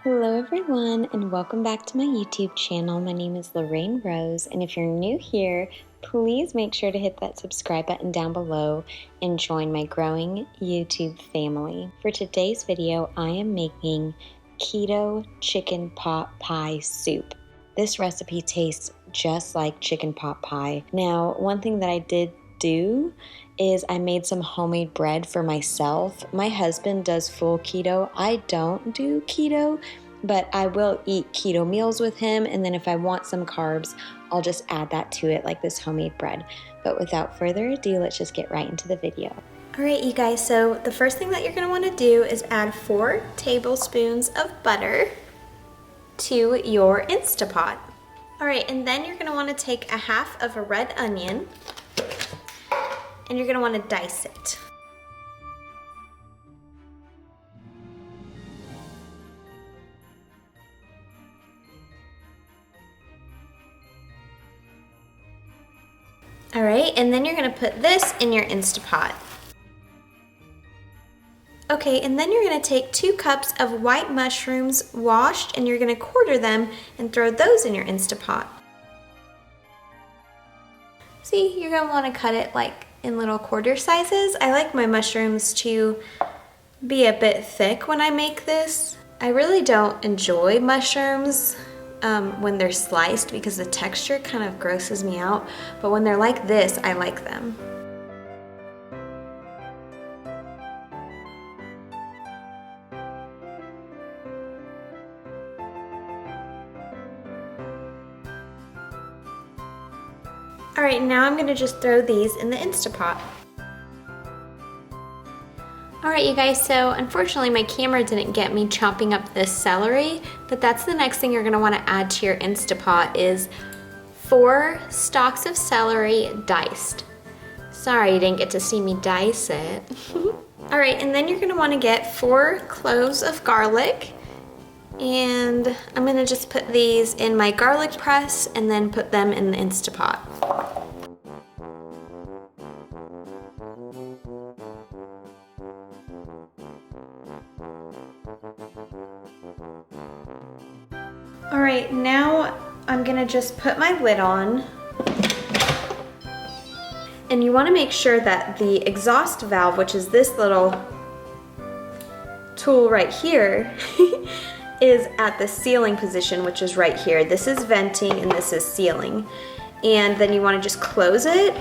Hello everyone and welcome back to my YouTube channel. My name is Lorraine Rose, and if you're new here, please make sure to hit that subscribe button down below and join my growing YouTube family. For today's video, I am making keto chicken pot pie soup. This recipe tastes just like chicken pot pie. Now, one thing that I did do is I made some homemade bread for myself. My husband does full keto. I don't do keto, but I will eat keto meals with him, and then if I want some carbs, I'll just add that to it like this homemade bread. But without further ado, let's just get right into the video. Alright you guys, so the first thing that you're going to want to do is add 4 tablespoons of butter to your Instapot. Alright, and then you're going to want to take a half of a red onion and you're going to want to dice it. Alright, and then you're going to put this in your Instapot. Okay, and then you're going to take 2 cups of white mushrooms washed, and you're going to quarter them and throw those in your Instapot. See, you're going to want to cut it like in little quarter sizes. I like my mushrooms to be a bit thick when I make this. I really don't enjoy mushrooms when they're sliced because the texture kind of grosses me out, but when they're like this, I like them. Alright, now I'm going to just throw these in the Instapot. Alright you guys, so unfortunately my camera didn't get me chopping up this celery, but that's the next thing you're going to want to add to your Instapot is 4 stalks of celery diced. Sorry you didn't get to see me dice it. Alright, and then you're going to want to get 4 cloves of garlic, and I'm going to just put these in my garlic press and then put them in the Instapot. Alright, now I'm going to just put my lid on. And you want to make sure that the exhaust valve, which is this little tool right here, is at the sealing position, which is right here. This is venting and this is sealing. And then you want to just close it.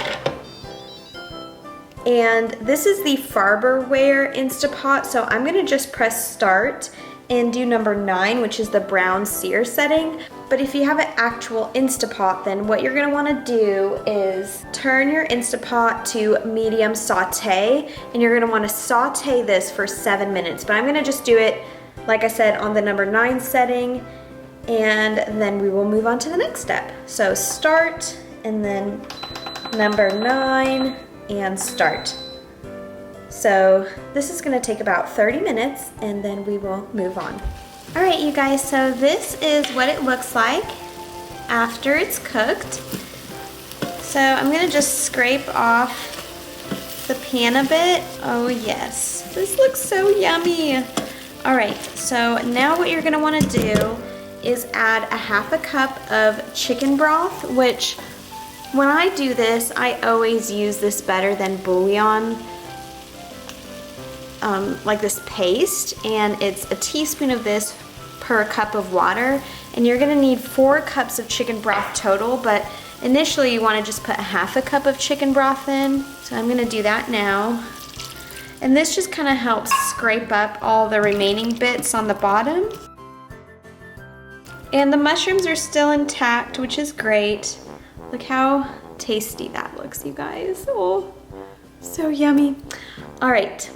And this is the Farberware Instapot, so I'm going to just press start and do number 9, which is the brown sear setting. But if you have an actual Instapot, then what you're going to want to do is turn your Instapot to medium saute, and you're going to want to saute this for 7 minutes. But I'm going to just do it, like I said, on the number 9 setting, and then we will move on to the next step. So start, and then number 9, and start. So this is going to take about 30 minutes, and then we will move on. Alright you guys, so this is what it looks like after it's cooked. So I'm going to just scrape off the pan a bit. Oh yes, this looks so yummy. Alright, so now what you're going to want to do is add a half a cup of chicken broth, which when I do this, I always use this better than bouillon, like this paste, and it's a teaspoon of this per cup of water, and you're going to need 4 cups of chicken broth total, but initially you want to just put a half a cup of chicken broth in. So I'm going to do that now. And this just kind of helps scrape up all the remaining bits on the bottom. And the mushrooms are still intact, which is great. Look how tasty that looks, you guys. Oh, so yummy. All right,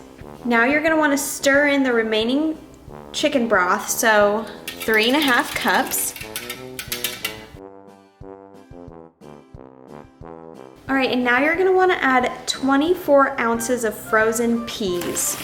now you're gonna wanna stir in the remaining chicken broth, so 3.5 cups. All right, and now you're gonna wanna add 24 ounces of frozen peas.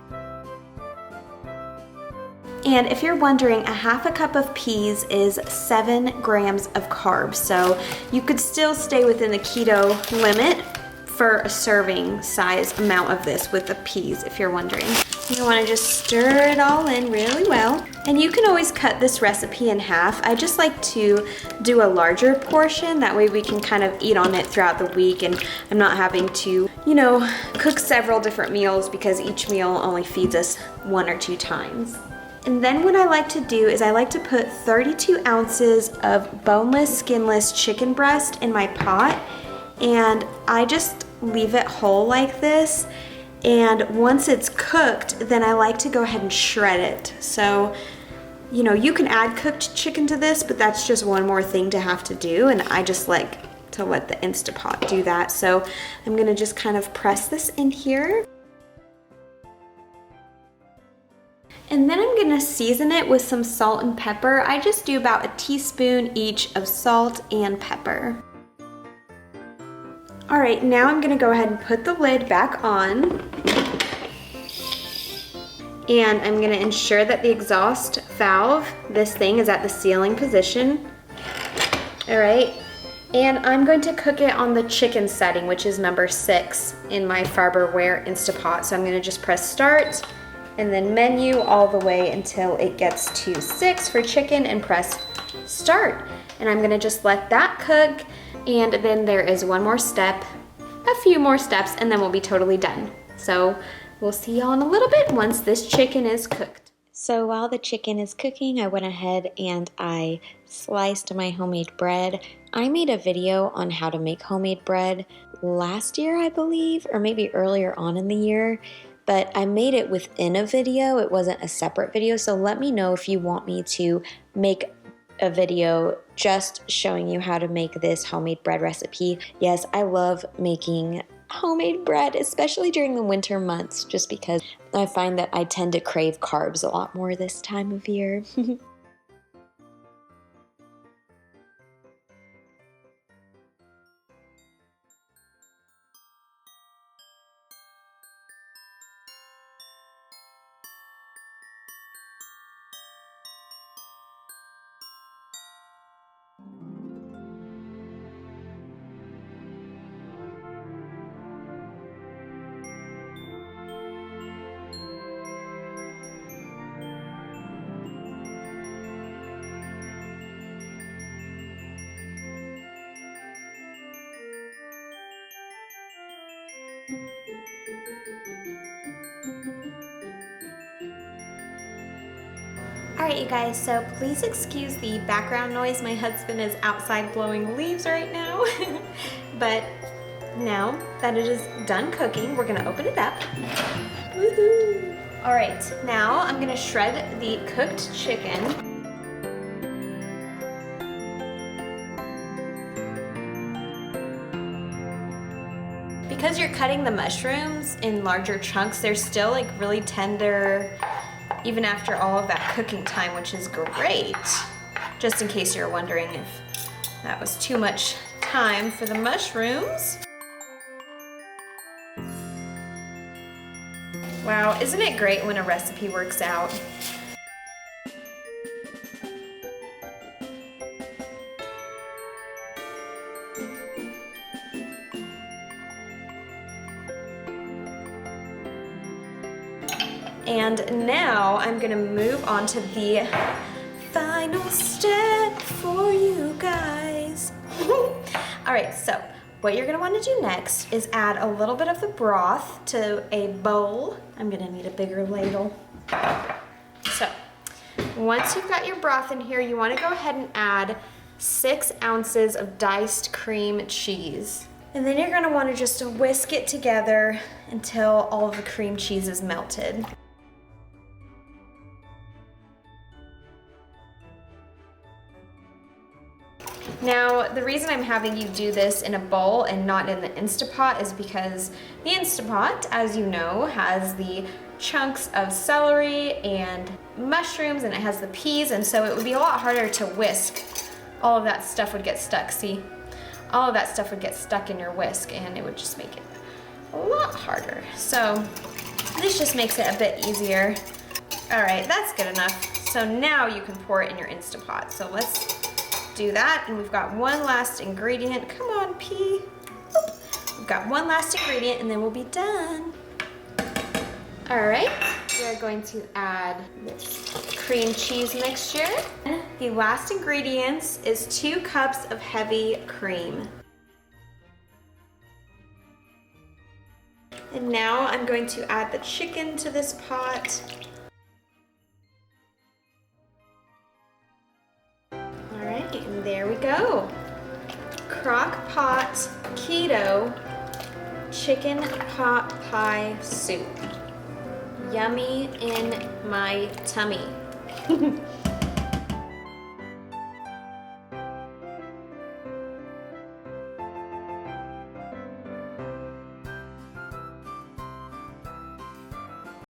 And if you're wondering, a half a cup of peas is 7 grams of carbs, so you could still stay within the keto limit for a serving size amount of this with the peas, if you're wondering. You want to just stir it all in really well. And you can always cut this recipe in half. I just like to do a larger portion. That way we can kind of eat on it throughout the week and I'm not having to, you know, cook several different meals because each meal only feeds us 1 or 2 times. And then what I like to do is I like to put 32 ounces of boneless, skinless chicken breast in my pot. And I just leave it whole like this. And once it's cooked, then I like to go ahead and shred it. So, you know, you can add cooked chicken to this, but that's just one more thing to have to do. And I just like to let the Instapot do that. So I'm gonna just kind of press this in here. And then I'm gonna season it with some salt and pepper. I just do about a teaspoon each of salt and pepper. All right, now I'm gonna go ahead and put the lid back on. And I'm gonna ensure that the exhaust valve, this thing, is at the sealing position. All right, and I'm going to cook it on the chicken setting, which is number 6 in my Farberware Instapot. So I'm gonna just press start and then menu all the way until it gets to 6 for chicken and press start. And I'm gonna just let that cook. And then there is one more step, a few more steps, and then we'll be totally done. So we'll see y'all in a little bit once this chicken is cooked. So while the chicken is cooking, I went ahead and I sliced my homemade bread. I made a video on how to make homemade bread last year, I believe, or maybe earlier on in the year, but I made it within a video. It wasn't a separate video, so let me know if you want me to make a video just showing you how to make this homemade bread recipe. Yes, I love making homemade bread, especially during the winter months, just because I find that I tend to crave carbs a lot more this time of year. All right, you guys, so please excuse the background noise. My husband is outside blowing leaves right now. But now that it is done cooking, we're gonna open it up. Woohoo! All right, now I'm gonna shred the cooked chicken. Because you're cutting the mushrooms in larger chunks, they're still like really tender even after all of that cooking time, which is great. Just in case you're wondering if that was too much time for the mushrooms. Wow, isn't it great when a recipe works out? And now I'm gonna move on to the final step for you guys. All right, so what you're gonna wanna do next is add a little bit of the broth to a bowl. I'm gonna need a bigger ladle. So once you've got your broth in here, you wanna go ahead and add 6 ounces of diced cream cheese. And then you're gonna wanna just whisk it together until all of the cream cheese is melted. Now, the reason I'm having you do this in a bowl and not in the Instapot is because the Instapot, as you know, has the chunks of celery and mushrooms, and it has the peas, and so it would be a lot harder to whisk. All of that stuff would get stuck, see? All of that stuff would get stuck in your whisk, and it would just make it a lot harder. So this just makes it a bit easier. All right, that's good enough. So now you can pour it in your Instapot. So let's do that, and we've got one last ingredient. Come on, pea. We've got one last ingredient, and then we'll be done. All right, we're going to add this cream cheese mixture. The last ingredients is 2 cups of heavy cream. And now I'm going to add the chicken to this pot. All right, and there we go. Crock pot keto chicken pot pie soup. Yummy in my tummy.